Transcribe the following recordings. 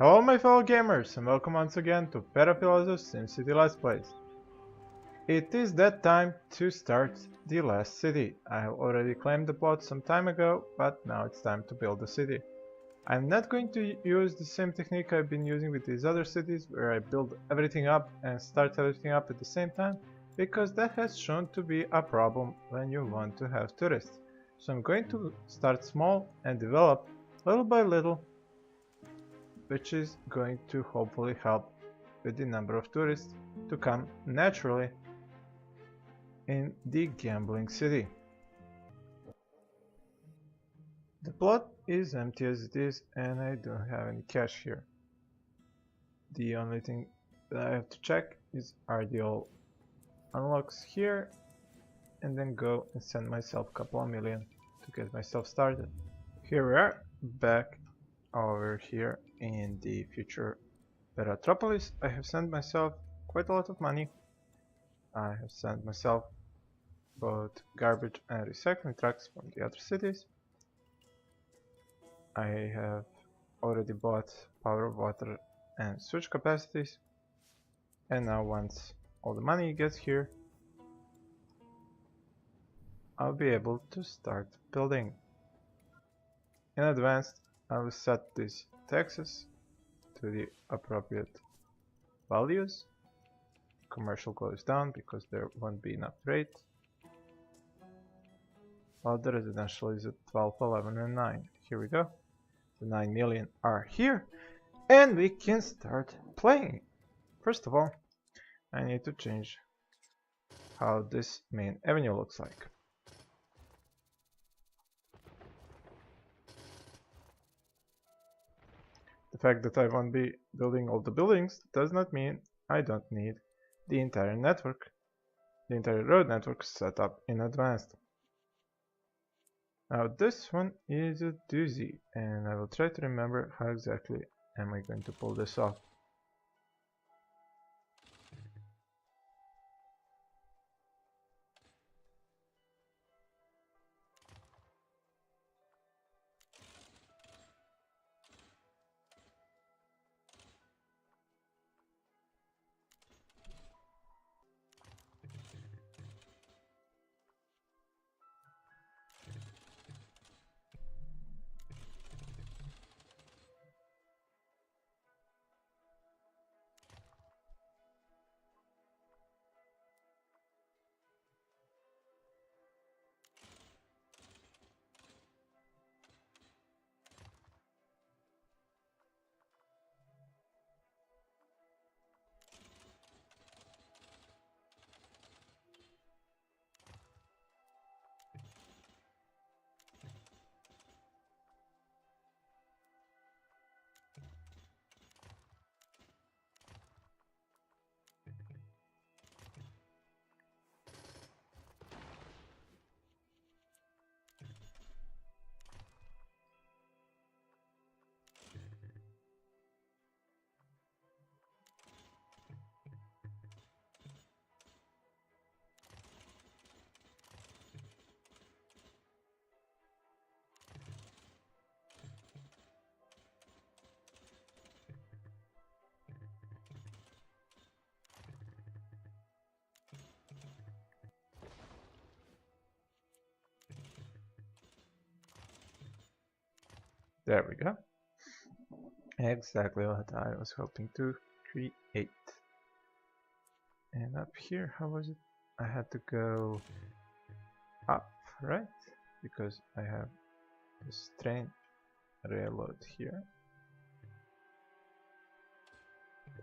Hello my fellow gamers and welcome once again to Perafilozof SimCity Let's Plays. It is that time to start the last city. I have already claimed the plot some time ago, but now it's time to build the city. I'm not going to use the same technique I've been using with these other cities where I build everything up and start everything up at the same time, because that has shown to be a problem when you want to have tourists. So I'm going to start small and develop little by little, which is going to hopefully help with the number of tourists to come naturally in the gambling city. The plot is empty as it is and I don't have any cash here. The only thing that I have to check is are the all unlocks here, and then go and send myself a couple of million to get myself started. Here we are, back over here in the future Peratropolis. I have sent myself quite a lot of money. I have sent myself both garbage and recycling trucks from the other cities. I have already bought power, water and sewage capacities, and now once all the money gets here, I'll be able to start building. In advance, I will set these taxes to the appropriate values. Commercial goes down because there won't be enough rate, while the residential is at 12, 11 and 9. Here we go. The 9 million are here and we can start playing. First of all, I need to change how this main avenue looks like. The fact that I won't be building all the buildings does not mean I don't need the entire network, the entire road network set up in advance. Now this one is a doozy and I will try to remember how exactly am I going to pull this off. There we go. Exactly what I was hoping to create. And up here, how was it? I had to go up, right? Because I have this train railroad here.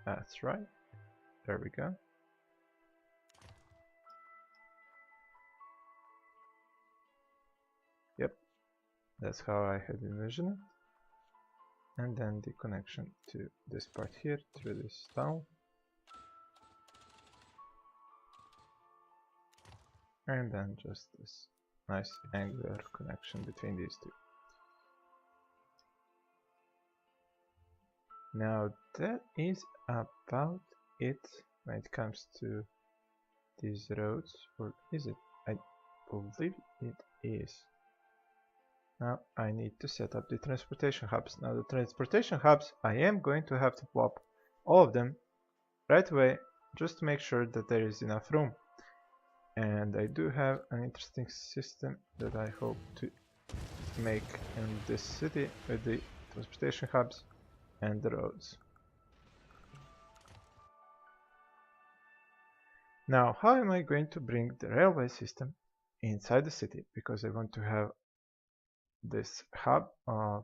That's right. There we go. Yep, that's how I had envisioned it. And then the connection to this part here through this tunnel. And then just this nice angular connection between these two. Now that is about it when it comes to these roads, or is it? I believe it is. Now I need to set up the transportation hubs. Now the transportation hubs, I am going to have to plop all of them right away just to make sure that there is enough room. And I do have an interesting system that I hope to make in this city with the transportation hubs and the roads. Now, how am I going to bring the railway system inside the city? Because I want to have this hub of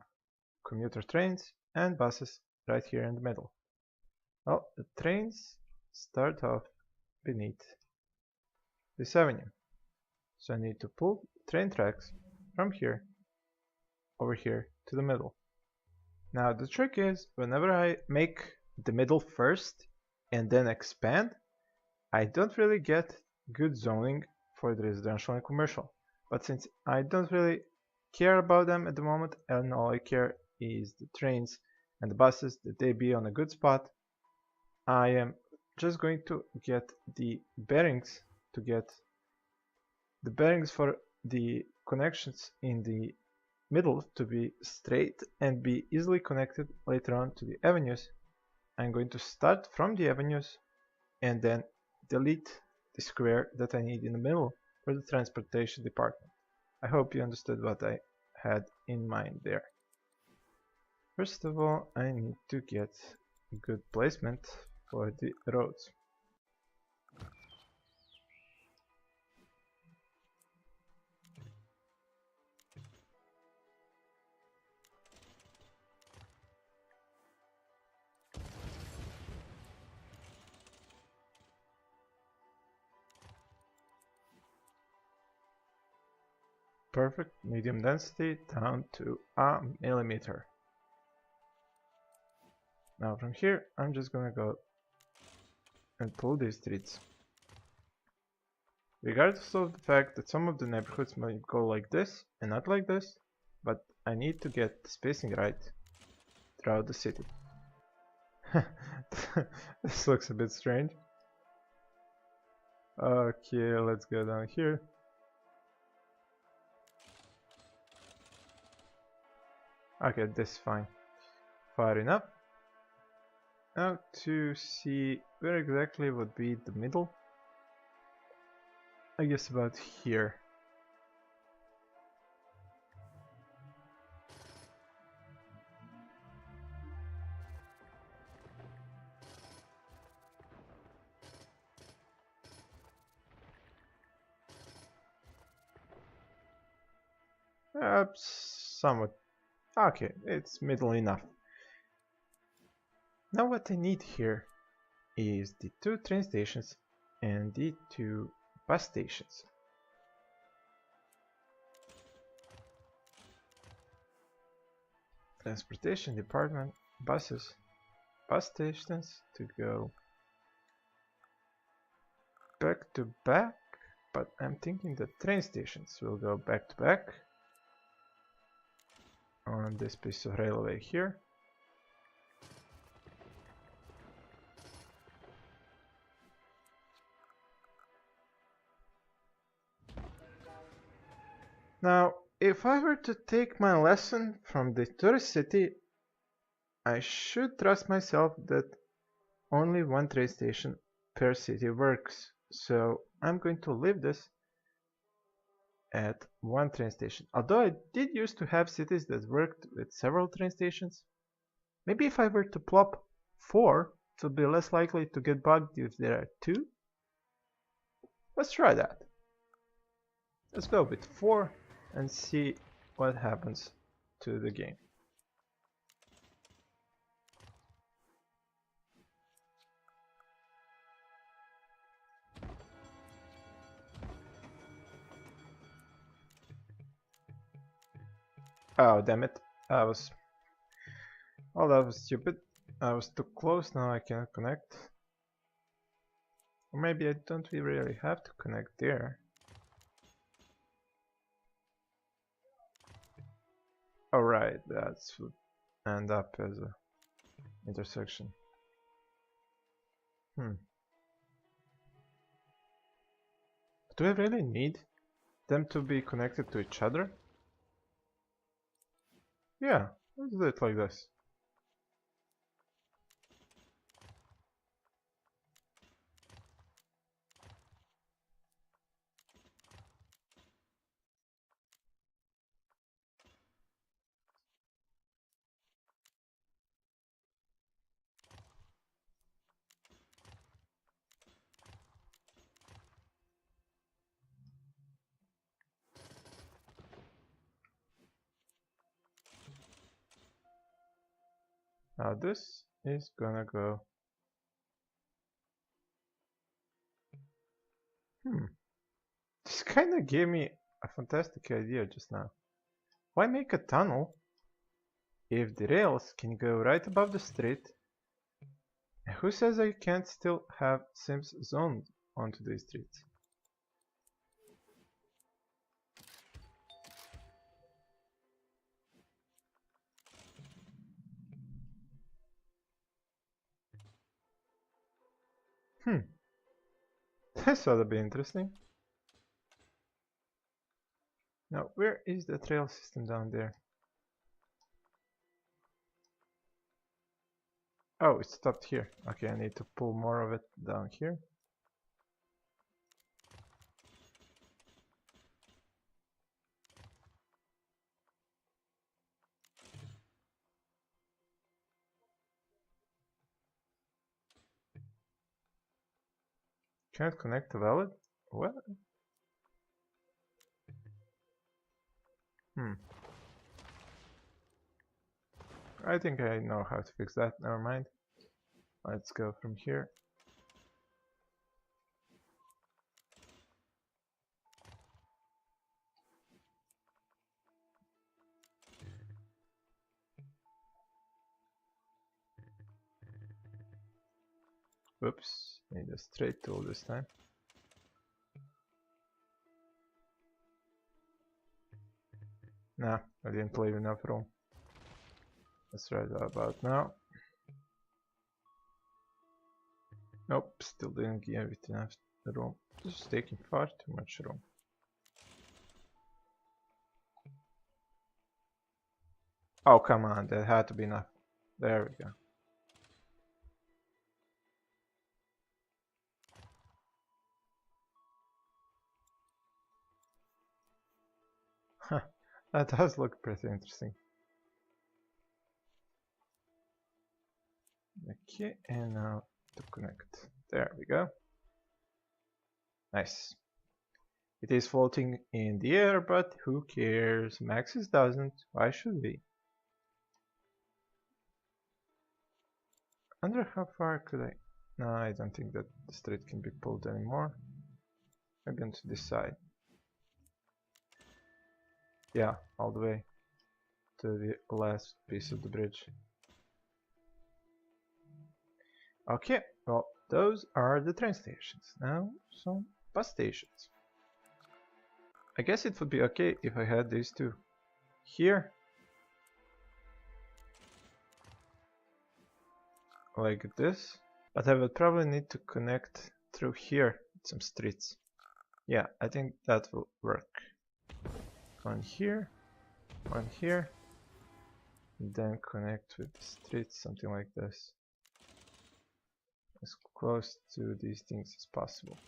commuter trains and buses right here in the middle. Well, the trains start off beneath this avenue. So I need to pull train tracks from here over here to the middle. Now the trick is, whenever I make the middle first and then expand, I don't really get good zoning for the residential and commercial. But since I don't really care about them at the moment, and all I care is the trains and the buses, that they be on a good spot, I am just going to get the bearings for the connections in the middle to be straight and be easily connected later on to the avenues. I'm going to start from the avenues and then delete the square that I need in the middle for the transportation department. I hope you understood what I had in mind there. First of all, I need to get a good placement for the roads. Perfect medium density down to a millimeter. Now from here I'm just gonna go and pull these streets. Regardless of the fact that some of the neighborhoods might go like this and not like this, but I need to get the spacing right throughout the city. This looks a bit strange. Okay, let's go down here. Okay, this is fine. Far enough. Now to see where exactly would be the middle. I guess about here. Somewhat. Okay, it's middle enough. Now what I need here is the 2 train stations and the 2 bus stations. Transportation department, buses, bus stations to go back to back, but I'm thinking that train stations will go back to back on this piece of railway here. Now, if I were to take my lesson from the tourist city, I should trust myself that only 1 train station per city works. So I'm going to leave this at 1 train station. Although I did used to have cities that worked with several train stations. Maybe if I were to plop 4, it would be less likely to get bugged if there are 2. Let's try that. Let's go with 4 and see what happens to the game. Oh, damn it. That was stupid. I was too close, now I can't connect. Or maybe I don't really have to connect there. Alright, that's would end up as a intersection. Do I really need them to be connected to each other? Yeah, let's do it like this. Now this is gonna go. This kinda gave me a fantastic idea just now. Why make a tunnel if the rails can go right above the street? Who says I can't still have Sims zoned onto these streets? This ought to be interesting. Now, where is the trail system down there? Oh, it stopped here. Okay, I need to pull more of it down here. Can't connect to valid? What? I think I know how to fix that. Never mind. Let's go from here. Oops, need a straight tool this time. Nah, I didn't leave enough room. Let's try that about now. Nope, still didn't give it enough room. This is taking far too much room. Oh, come on, that had to be enough. There we go. Huh, that does look pretty interesting. Okay, and now to connect. There we go. Nice. It is floating in the air, but who cares? Maxis doesn't. Why should we? Wonder how far could I... No, I don't think that the street can be pulled anymore. Maybe onto this side. Yeah, all the way to the last piece of the bridge. Okay, well, those are the train stations. Now, some bus stations. I guess it would be okay if I had these two here. Like this. But I would probably need to connect through here with some streets. Yeah, I think that will work. One here, and then connect with the streets, something like this. As close to these things as possible.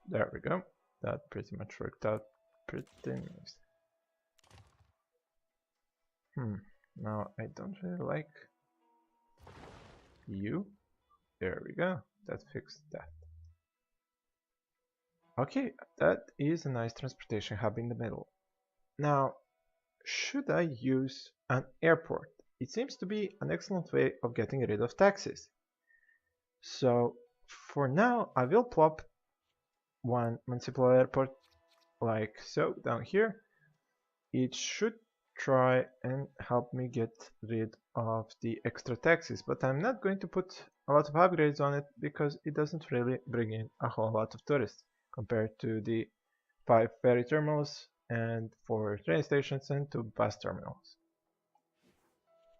There we go. That pretty much worked out pretty nice. Now I don't really like you. There we go. That fixed that. Okay, that is a nice transportation hub in the middle. Now, should I use an airport? It seems to be an excellent way of getting rid of taxes. So, for now, I will plop one municipal airport like so down here. It should try and help me get rid of the extra taxes, but I'm not going to put a lot of upgrades on it because it doesn't really bring in a whole lot of tourists compared to the 5 ferry terminals and 4 train stations and 2 bus terminals.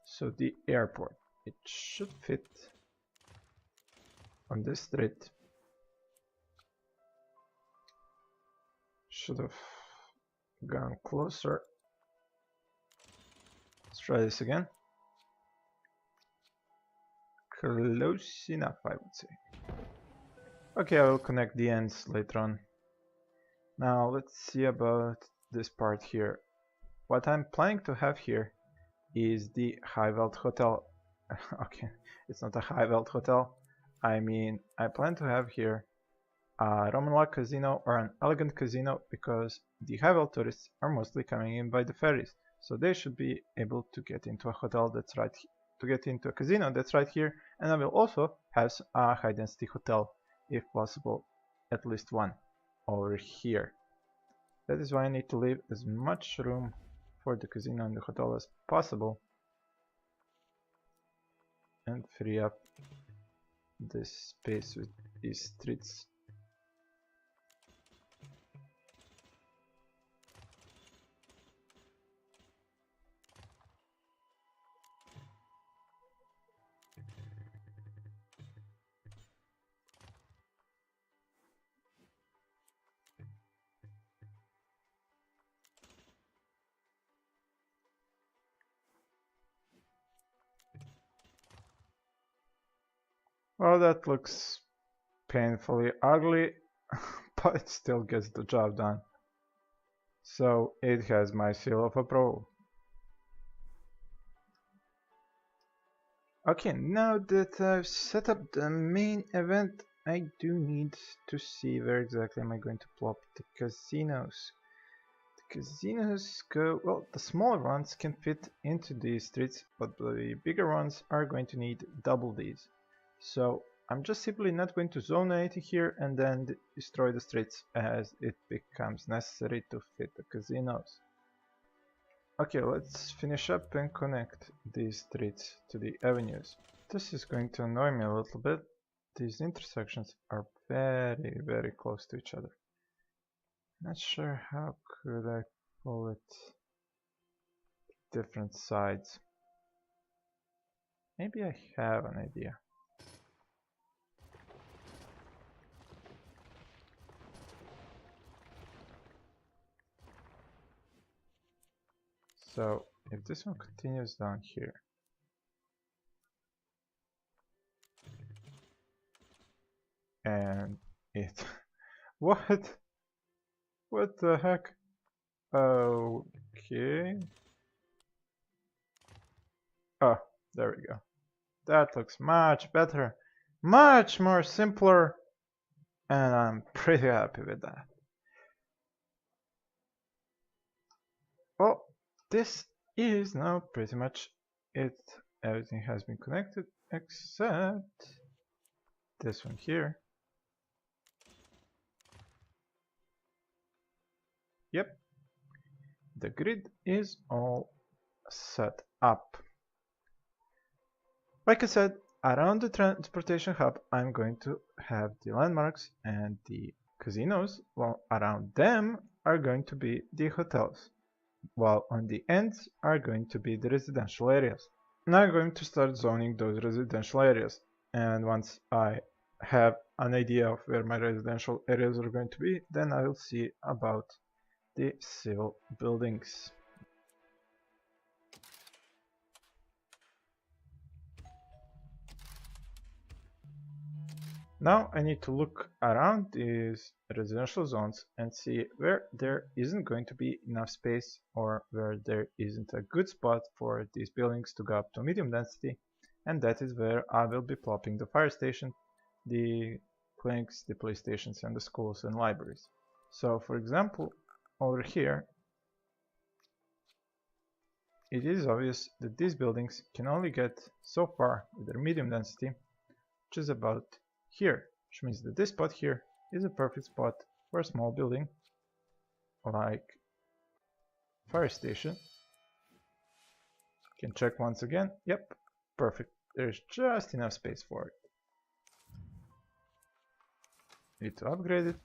So the airport, it should fit on this street. Should have gone closer. Let's try this again. Close enough, I would say. Okay, I will connect the ends later on. Now let's see about this part here. What I'm planning to have here is the High Welt Hotel. Okay, it's not a High Welt Hotel. I mean, I plan to have here a Roman Luck casino or an elegant casino because the High Welt tourists are mostly coming in by the ferries. So they should be able to get into a hotel that's right to get into a casino that's right here, and I will also have a high density hotel, if possible, at least one over here. That is why I need to leave as much room for the casino and the hotel as possible and free up this space with these streets. Well, that looks painfully ugly, but it still gets the job done. So it has my seal of approval. Okay, now that I've set up the main event, I do need to see where exactly am I going to plop the casinos. The casinos go, well, the smaller ones can fit into these streets, but the bigger ones are going to need double these. So I'm just simply not going to zone anything here and then destroy the streets as it becomes necessary to fit the casinos. Okay, let's finish up and connect these streets to the avenues. This is going to annoy me a little bit. These intersections are very, very close to each other. Not sure how could I pull it different sides. Maybe I have an idea. So if this one continues down here, and it what the heck? Okay. Oh, there we go. That looks much better, much more simpler, and I'm pretty happy with that. Well, this is now pretty much it. Everything has been connected except this one here. Yep, the grid is all set up. Like I said, around the transportation hub I'm going to have the landmarks and the casinos, while around them are going to be the hotels, while on the ends are going to be the residential areas. Now I'm going to start zoning those residential areas, and once I have an idea of where my residential areas are going to be, then I will see about the civil buildings. Now I need to look around these residential zones and see where there isn't going to be enough space or where there isn't a good spot for these buildings to go up to medium density, and that is where I will be plopping the fire station, the clinics, the police stations, and the schools and libraries. So for example, over here it is obvious that these buildings can only get so far with their medium density, which is about here, which means that this spot here is a perfect spot for a small building like fire station. Can check once again. Yep, perfect. There's just enough space for it. Need to upgrade it.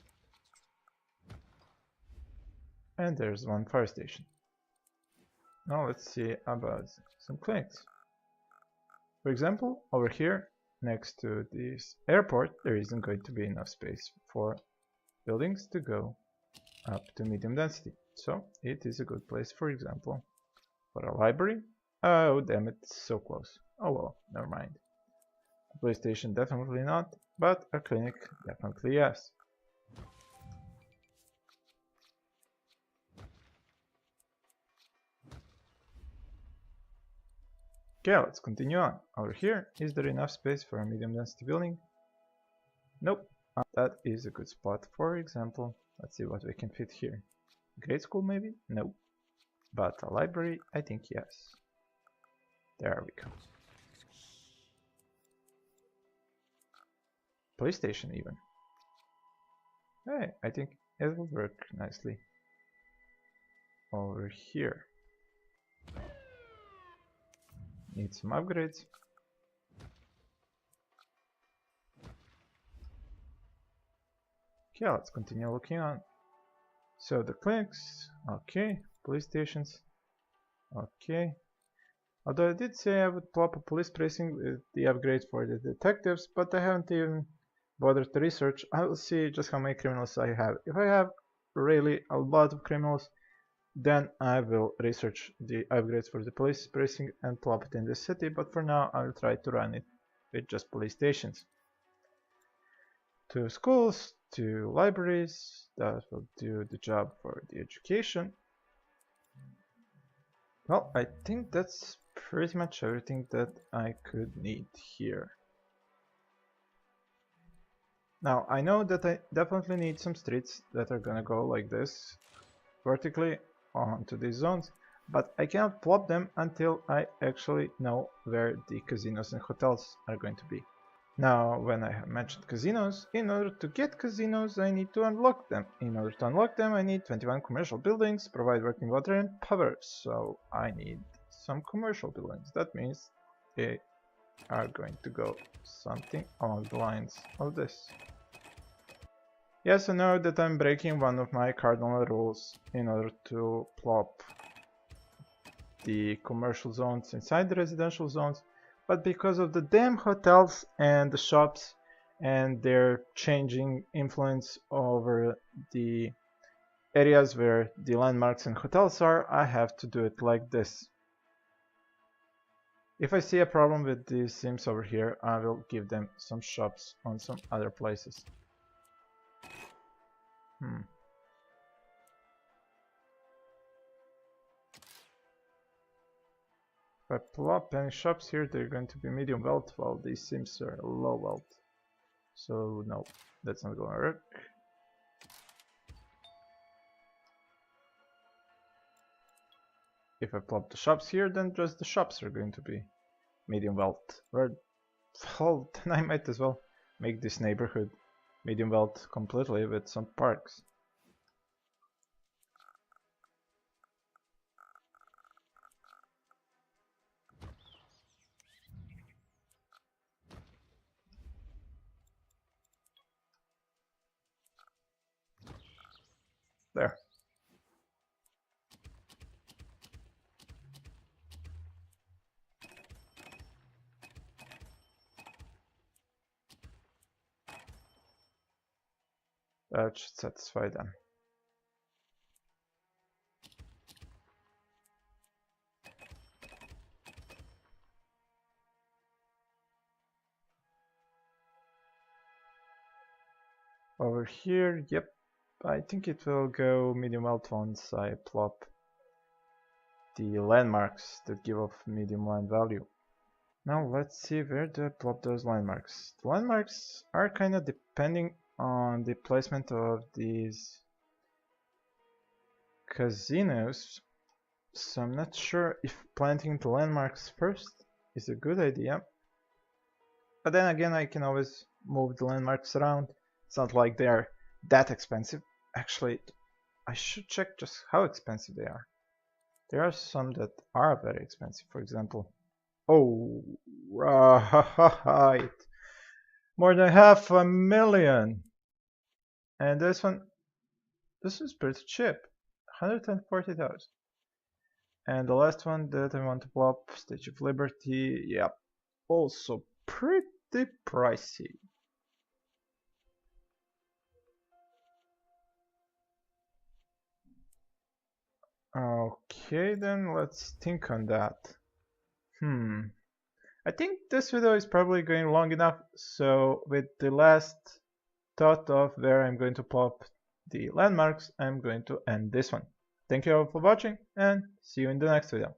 And there's one fire station. Now let's see about some clinics. For example, over here next to this airport there isn't going to be enough space for buildings to go up to medium density. So it is a good place, for example, for a library. Oh, damn it, so close. Oh well, never mind. A police station definitely not, but a clinic definitely yes. Okay, let's continue on. Over here, is there enough space for a medium density building? Nope. That is a good spot. For example, let's see what we can fit here. Grade school maybe? No. But a library? I think yes. There we go. Police station even. Hey, I think it will work nicely. Over here. Need some upgrades. Okay, let's continue looking on. So the clinics, okay, police stations, okay. Although I did say I would plop a police precinct with the upgrades for the detectives, but I haven't even bothered to research. I will see just how many criminals I have. If I have really a lot of criminals, then I will research the upgrades for the police precinct and plop it in the city, but for now I will try to run it with just police stations. 2 schools, 2 libraries, that will do the job for the education. Well, I think that's pretty much everything that I could need here. Now, I know that I definitely need some streets that are gonna go like this, vertically onto these zones, but I cannot plop them until I actually know where the casinos and hotels are going to be. Now, when I have mentioned casinos, in order to get casinos, I need to unlock them. In order to unlock them, I need 21 commercial buildings, provide working water and power. So I need some commercial buildings. That means they are going to go something along the lines of this. Yes, I know that I'm breaking one of my cardinal rules in order to plop the commercial zones inside the residential zones. But because of the damn hotels and the shops and their changing influence over the areas where the landmarks and hotels are, I have to do it like this. If I see a problem with the sims over here, I will give them some shops on some other places. If I plop any shops here, they're going to be medium wealth, while these sims are low wealth. So no, that's not gonna work. If I plop the shops here, then just the shops are going to be medium wealth. Well, then I might as well make this neighborhood medium wealth completely with some parks. There. That should satisfy them. Over here, yep, I think it will go medium wealth once I plop the landmarks that give off medium land value. Now let's see where do I plop those landmarks. The landmarks are kind of depending on the placement of these casinos, so I'm not sure if planting the landmarks first is a good idea. But then again, I can always move the landmarks around. It's not like they're that expensive. Actually, I should check just how expensive they are. There are some that are very expensive. For example, oh, right, more than 500,000. And this is pretty cheap, 140,000. And the last one that I want to plop, Statue of Liberty, yep, also pretty pricey. Okay, then let's think on that. I think this video is probably going long enough, so with the last thought of where I'm going to plop the landmarks, I'm going to end this one. Thank you all for watching, and see you in the next video.